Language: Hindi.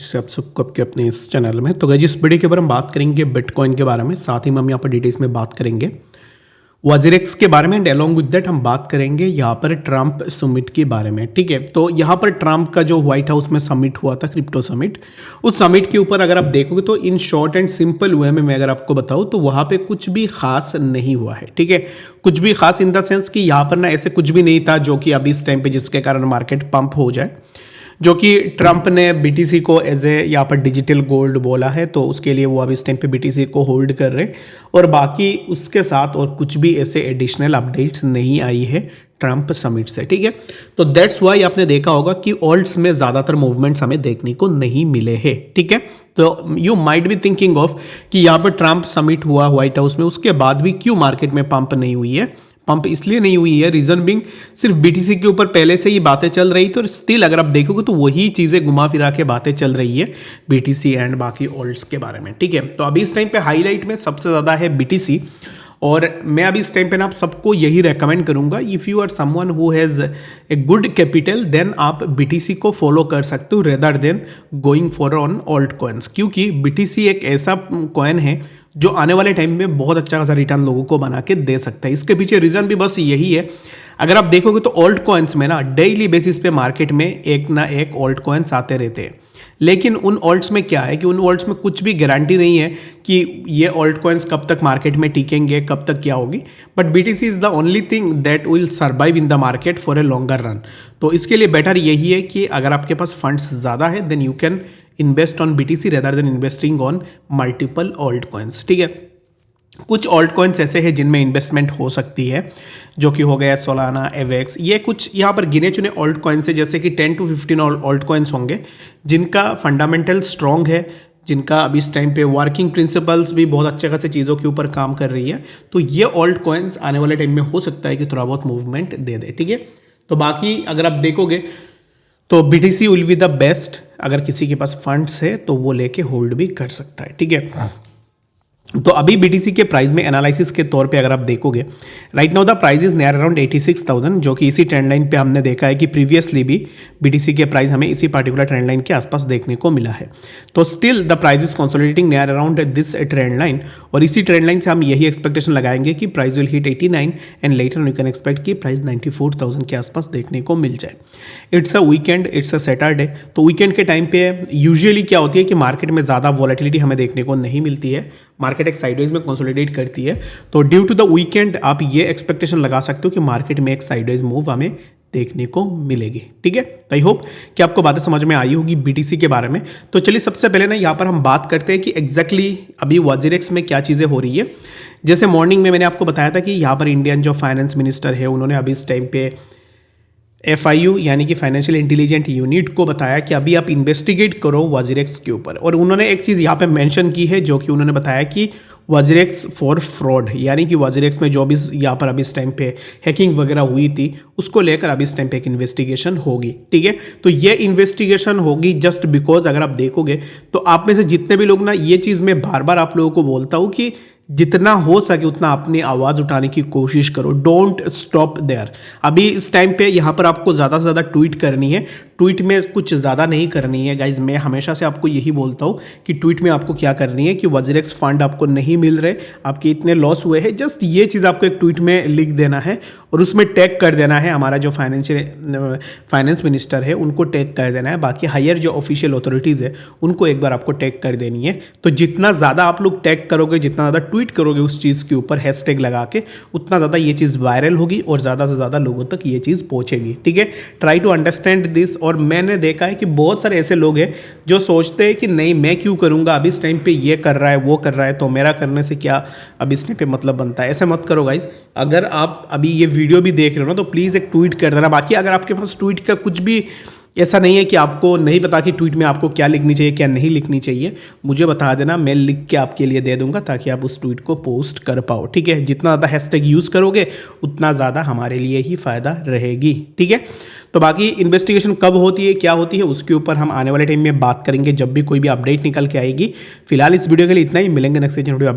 जिसे आप सबको आपके अपने इस चैनल में। तो गाइस इस वीडियो के ऊपर हम बात करेंगे बिटकॉइन के बारे में, साथ ही में हम यहाँ पर डिटेल्स में बात करेंगे वाजिरेक्स के बारे में एंड अलोंग विद दैट हम बात करेंगे यहाँ पर ट्रम्प समिट के बारे में। ठीक है, तो यहाँ पर ट्रम्प का जो व्हाइट हाउस में समिट हुआ था, क्रिप्टो समिट, उस समिट के ऊपर अगर आप देखोगे तो in short and simple way में मैं अगर आपको बताऊँ तो वहाँ पे कुछ भी खास नहीं हुआ है। ठीक है, कुछ भी खास इन द सेंस कि यहाँ पर ना ऐसे कुछ भी नहीं था जो कि अभी इस टाइम पे जिसके कारण मार्केट पंप हो जाए, जो कि ट्रम्प ने बीटीसी को एज ए यहाँ पर डिजिटल गोल्ड बोला है, तो उसके लिए वो अब इस टाइम पे बीटीसी को होल्ड कर रहे हैं। और बाकी उसके साथ और कुछ भी ऐसे एडिशनल अपडेट्स नहीं आई है ट्रम्प समिट से। ठीक है, तो दैट्स वाई आपने देखा होगा कि ऑल्ट्स में ज़्यादातर मूवमेंट्स हमें देखने को नहीं मिले हैं। ठीक है, तो you might be thinking of कि यहाँ पर ट्रम्प समिट हुआ व्हाइट हाउस में, उसके बाद भी क्यों मार्केट में पंप नहीं हुई है। पंप इसलिए नहीं हुई है, रीजन बिंग सिर्फ बीटीसी के ऊपर पहले से ही बातें चल रही थी और स्टिल अगर आप देखोगे तो वही चीज़ें घुमा फिरा के बातें चल रही है बीटीसी एंड बाकी ऑल्ट्स के बारे में। ठीक है, तो अभी इस टाइम पे हाईलाइट में सबसे ज़्यादा है बीटीसी, और मैं अभी इस टाइम पे ना आप सबको यही रेकमेंड करूंगा, if you are someone who has a good capital then आप बीटीसी को फॉलो कर सकते हो rather than going for on alt coins, क्योंकि बीटीसी एक ऐसा कॉइन है जो आने वाले टाइम में बहुत अच्छा खासा रिटर्न लोगों को बना के दे सकता है। इसके पीछे रीज़न भी बस यही है, अगर आप देखोगे तो ऑल्ट कॉइन्स में ना डेली बेसिस पे मार्केट में एक ना एक ऑल्ट कॉइन्स आते रहते हैं, लेकिन उन ऑल्ट्स में क्या है कि उन ऑल्ट्स में कुछ भी गारंटी नहीं है कि ये ऑल्ट कॉइन्स कब तक मार्केट में टिकेंगे, कब तक क्या होगी। But BTC is the only thing that will survive in the market for a longer run. तो इसके लिए बेटर यही है कि अगर आपके पास फंड्स ज़्यादा है then you can invest on BTC rather than investing on multiple alt coins. ठीक है, कुछ ऑल्ट कॉइन्स ऐसे हैं जिनमें इन्वेस्टमेंट हो सकती है, जो कि हो गया सोलाना, एवेक्स, ये कुछ यहाँ पर गिने चुने ऑल्ट कॉइन्स है, जैसे कि 10 to 15 ऑल्ट कॉइन्स होंगे जिनका फंडामेंटल स्ट्रॉन्ग है, जिनका अभी इस टाइम पे वर्किंग प्रिंसिपल्स भी बहुत अच्छे खासे चीज़ों के ऊपर काम कर रही है। तो ये ऑल्ट कॉइन्स आने वाले टाइम में हो सकता है कि थोड़ा बहुत मूवमेंट दे दे। ठीक है, तो बाकी अगर आप देखोगे तो BTC will be the best, अगर किसी के पास फंड्स है तो वो लेके होल्ड भी कर सकता है। ठीक है, तो अभी बीटीसी के प्राइस में एनालिसिस के तौर पे अगर आप देखोगे, right now the price is near around 86,000, जो कि इसी ट्रेंड लाइन पे हमने देखा है कि प्रीवियसली भी बीटीसी के प्राइस हमें इसी पार्टिकुलर ट्रेंड लाइन के आसपास देखने को मिला है। तो still the price is consolidating near around this trend line, और इसी ट्रेंड लाइन से हम यही एक्सपेक्टेशन लगाएंगे कि price will hit 89 and later we can expect कि प्राइस 94,000 के आसपास देखने को मिल जाए। It's a weekend, it's a Saturday, तो वीकेंड के टाइम पे यूजुअली क्या होती है कि मार्केट में ज़्यादा वॉलेटिलिटी हमें देखने को नहीं मिलती है, मार्केट एक साइडवेज में कंसोलिडेट करती है। तो ड्यू टू द वीकेंड आप ये एक्सपेक्टेशन लगा सकते हो कि मार्केट में एक साइडवेज मूव हमें देखने को मिलेगी। ठीक है, तो आई होप कि आपको बातें समझ में आई होगी बीटीसी के बारे में। तो चलिए सबसे पहले ना यहाँ पर हम बात करते हैं कि एग्जैक्टली अभी वाजिरेक्स में क्या चीज़ें हो रही है। जैसे मॉर्निंग में मैंने आपको बताया था कि यहाँ पर इंडियन जो फाइनेंस मिनिस्टर है उन्होंने अभी इस टाइम पे FIU यानी कि फाइनेंशियल इंटेलिजेंट यूनिट को बताया कि अभी आप इन्वेस्टिगेट करो वाजिरेक्स के ऊपर, और उन्होंने एक चीज़ यहाँ पे मेंशन की है, जो कि उन्होंने बताया कि वाजिरेक्स फॉर फ्रॉड, यानी कि वाजिरेक्स में जो भी यहाँ पर अभी इस टाइम पे हैकिंग वगैरह हुई थी उसको लेकर अभी इस टाइम पे एक इन्वेस्टिगेशन होगी। ठीक है, तो ये इन्वेस्टिगेशन होगी जस्ट बिकॉज अगर आप देखोगे तो आप में से जितने भी लोग ना, ये चीज़ मैं बार बार आप लोगों को बोलता हूँ कि जितना हो सके उतना अपनी आवाज़ उठाने की कोशिश करो, डोंट स्टॉप देयर। अभी इस टाइम पे यहाँ पर आपको ज़्यादा से ज़्यादा ट्वीट करनी है, ट्वीट में कुछ ज़्यादा नहीं करनी है गाइज। मैं हमेशा से आपको यही बोलता हूँ कि ट्वीट में आपको क्या करनी है कि वाजिरेक्स फंड आपको नहीं मिल रहे, आपके इतने लॉस हुए हैं, जस्ट ये चीज़ आपको एक ट्वीट में लिख देना है और उसमें टैग कर देना है हमारा जो फाइनेंस मिनिस्टर है उनको टैग कर देना है। बाकी हायर जो ऑफिशियल अथॉरिटीज़ है उनको एक बार आपको टैग कर देनी है। तो जितना ज़्यादा आप लोग टैग करोगे, जितना ज़्यादा ट्वीट करोगे उस चीज़ के ऊपर हैशटैग लगा के, उतना ज़्यादा ये चीज़ वायरल होगी और ज़्यादा से ज़्यादा लोगों तक ये चीज़ पहुँचेगी। ठीक है, ट्राई टू अंडरस्टैंड दिस। और मैंने देखा है कि बहुत सारे ऐसे लोग हैं जो सोचते हैं कि नहीं मैं क्यों करूँगा, अभी इस टाइम पे ये कर रहा है वो कर रहा है तो मेरा करने से क्या अब इस टाइम पे मतलब बनता है। ऐसा मत करो गाइज। अगर आप अभी ये वीडियो भी देख रहे हो ना तो प्लीज़ एक ट्वीट कर देना। बाकी अगर आपके पास ट्वीट का कुछ भी ऐसा नहीं है कि आपको नहीं पता कि ट्वीट में आपको क्या लिखनी चाहिए क्या नहीं लिखनी चाहिए, मुझे बता देना, मैं लिख के आपके लिए दे दूंगा ताकि आप उस ट्वीट को पोस्ट कर पाओ। ठीक है, जितना ज़्यादा हैशटैग यूज़ करोगे उतना ज़्यादा हमारे लिए ही फ़ायदा रहेगी। ठीक है, तो बाकी इन्वेस्टिगेशन कब होती है क्या होती है उसके ऊपर हम आने वाले टाइम में बात करेंगे जब भी कोई भी अपडेट निकल के आएगी। फिलहाल इस वीडियो के लिए इतना ही, मिलेंगे नेक्स्ट वीडियो अपडेट।